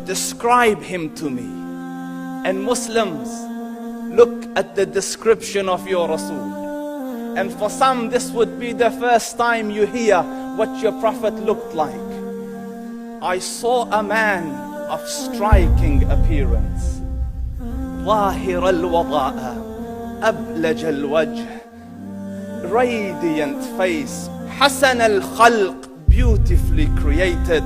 describe him to me. And Muslims, look at the description of your Rasul. And for some, this would be the first time you hear what your Prophet looked like. I saw a man of striking appearance. ظاهر الوضاء أبلج الوجه, radiant face, حسن الخلق, beautifully created.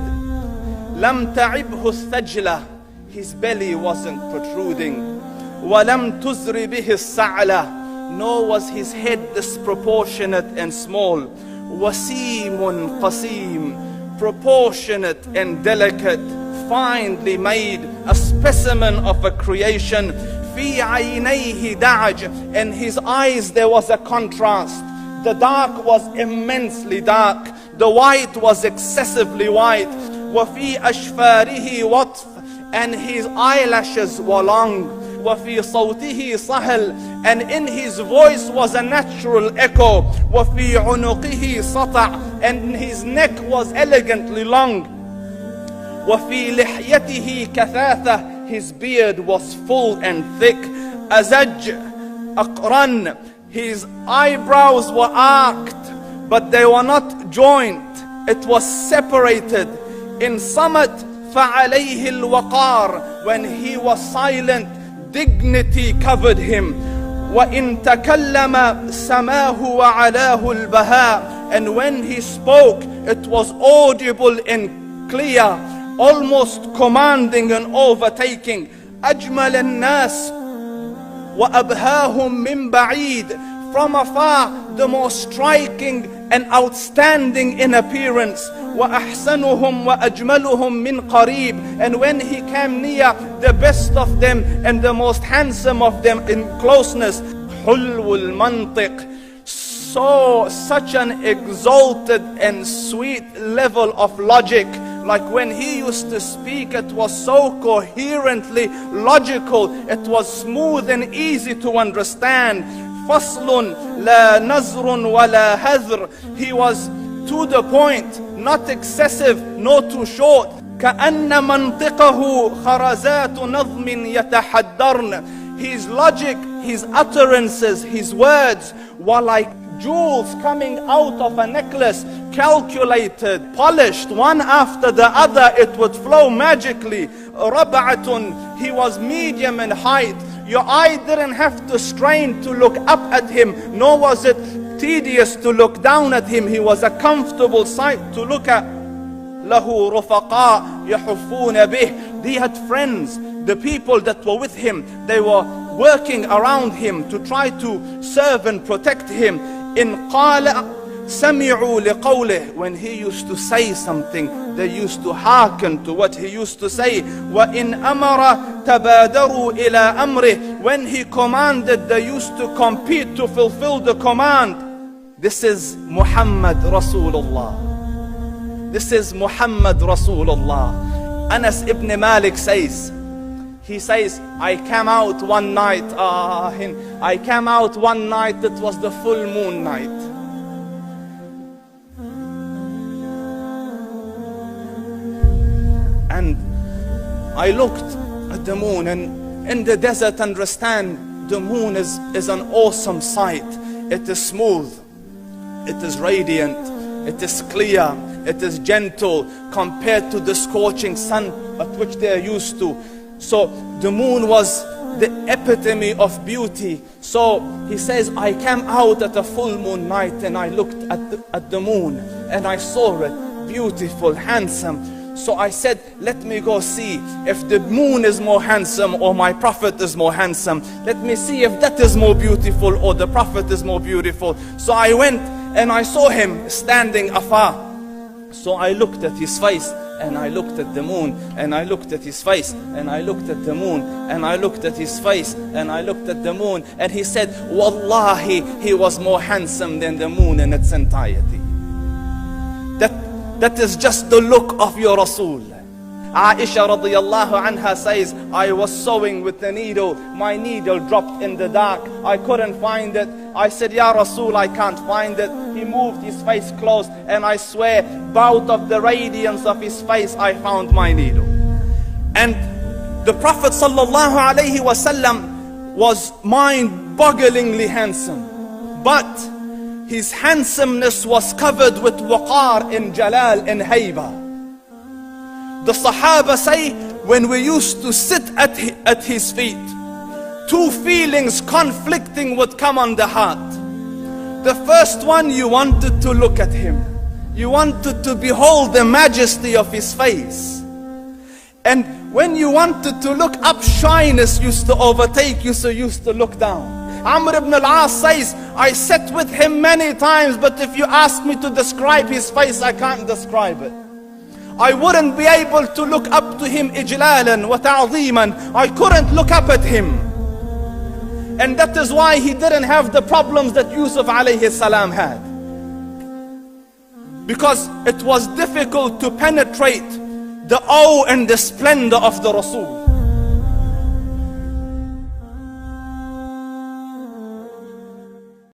لم تعبه الثجلة, his belly wasn't protruding. وَلَمْ تُزْرِ بِهِ السَّعْلَةِ, nor was his head disproportionate and small. وَسِيمٌ قَسِيم, proportionate and delicate, finely made, a specimen of a creation. فِي عَيْنَيْهِ دَعَجْ, and his eyes there was a contrast. The dark was immensely dark, the white was excessively white. وَفِي أَشْفَارِهِ وَطْفٌ, and his eyelashes were long. وَفِي صَوْتِهِ صَهْلٌ, and in his voice was a natural echo. وَفِي عُنُقِهِ سَطْعٌ, and his neck was elegantly long. وَفِي لِحْيَتِهِ كَثَاثَةٌ, his beard was full and thick. أَزَجْ أَقْرَنٌ, his eyebrows were arched, but they were not joined. It was separated. In Samat فَعَلَيْهِ الْوَقَارِ, when he was silent, dignity covered him. وَإِن تَكَلَّمَ سَمَاهُ وَعَلَاهُ الْبَهَاءِ, and when he spoke, it was audible and clear, almost commanding and overtaking. أَجْمَلَ النَّاسِ وَأَبْهَاهُمْ مِنْ بَعِيدٍ, from afar the most striking and outstanding in appearance. وَأَحْسَنُهُمْ وَأَجْمَلُهُمْ مِنْ قَرِيبٍ, and when he came near, the best of them and the most handsome of them in closeness. حُلْوُ الْمَنْطِقِ, such an exalted and sweet level of logic. Like when he used to speak, it was so coherently logical, it was smooth and easy to understand. فَصْلٌ لَا نَزْرٌ وَلَا هَذْرٌ, he was to the point, not excessive, nor too short. كَأَنَّ مَنْطِقَهُ خَرَزَاتُ نَظْمٍ يَتَحَدَّرْنَ, his logic, his utterances, his words were like jewels coming out of a necklace, calculated, polished, one after the other, it would flow magically. رَبْعَةٌ, he was medium in height. Your eye didn't have to strain to look up at him, nor was it tedious to look down at him. He was a comfortable sight to look at. لَهُ رُفَقَاء يَحُفُّونَ بِهِ, he had friends, the people that were with him, they were working around him to try to serve and protect him. إِنْ قَالَ سَمِعُوا لِقَوْلِهِ, when he used to say something, they used to hearken to what he used to say. وَإِنْ أَمَرَ تَبَادَرُوا إِلَىٰ أَمْرِهِ, when he commanded, they used to compete to fulfill the command. This is Muhammad Rasulullah. This is Muhammad Rasulullah. Anas ibn Malik says, he says, I came out one night, it was the full moon night. And I looked at the moon, and in the desert, understand, the moon is an awesome sight. It is smooth, it is radiant, it is clear, it is gentle compared to the scorching sun at which they are used to. So the moon was the epitome of beauty. So he says, I came out at a full moon night and I looked at the moon and I saw it beautiful, handsome. So I said, let me go see if the moon is more handsome or my Prophet is more handsome. Let me see if that is more beautiful or the Prophet is more beautiful. So I went and I saw him standing afar. So I looked at his face and I looked at the moon, and I looked at his face, and I looked at the moon, and I looked at his face, and I looked at the moon. And he said, Wallahi, he was more handsome than the moon in its entirety. That is just the look of your Rasul. Aisha radiyallahu anha says, I was sewing with the needle. My needle dropped in the dark. I couldn't find it. I said, Ya Rasul, I can't find it. He moved his face close, and I swear, out of the radiance of his face, I found my needle. And the Prophet sallallahu alaihi wasallam was mind-bogglingly handsome, but his handsomeness was covered with waqar and jalal and hayba. The Sahaba say, when we used to sit at his feet, two feelings conflicting would come on the heart. The first one, you wanted to look at him. You wanted to behold the majesty of his face. And when you wanted to look up, shyness used to overtake you, so you used to look down. Amr ibn al-As says, I sat with him many times, but if you ask me to describe his face, I can't describe it. I wouldn't be able to look up to him ijlalan wa ta'zeeman. I couldn't look up at him. And that is why he didn't have the problems that Yusuf alayhi salam had. Because it was difficult to penetrate the awe and the splendor of the Rasul.